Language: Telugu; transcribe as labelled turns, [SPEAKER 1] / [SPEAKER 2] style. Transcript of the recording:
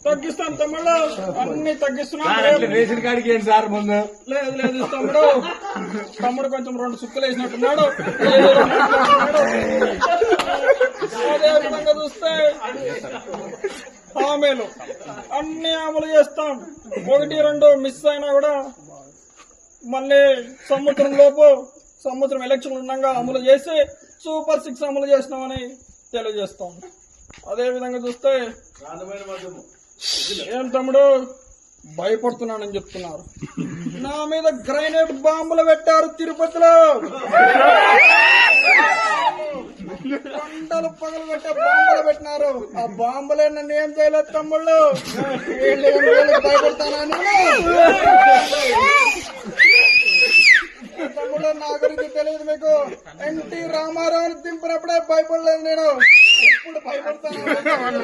[SPEAKER 1] తగ్గిస్తాను తమ్ముడు, అన్ని తగ్గిస్తున్నాను.
[SPEAKER 2] రేషన్ కార్డుకి ఏంటి సార్ ముందు?
[SPEAKER 1] లేదు లేదు తమ్ముడు, తమ్ముడు కొంచెం 2 సుక్కలు వేసినట్టున్నాడు. అదే విధంగా చూస్తే హామీలు అన్ని అమలు చేస్తాం. 1-2 మిస్ అయినా కూడా మళ్ళీ సంవత్సరం ఎలక్షన్ ఉండగా అమలు చేసి సూపర్ 6 అమలు చేసినామని తెలియజేస్తాం. అదే విధంగా చూస్తే ఏం తమ్ముడు భయపడుతున్నానని చెప్తున్నారు. నా మీద గ్రైనేడ్ బాంబులు పెట్టారు తిరుపతిలో. కొండలు పగలు పెట్టే బాంబులు పెట్టినారు. ఆ బాంబులే నన్ను ఏం చేయలేదు తమ్ముళ్ళు. భయపడతానని తమ్ముడు నా గురించి తెలియదు మీకు. ఎన్టీ రామారావుని దింపినప్పుడే భయపడలేదు నేను, ఇప్పుడు భయపడతాను.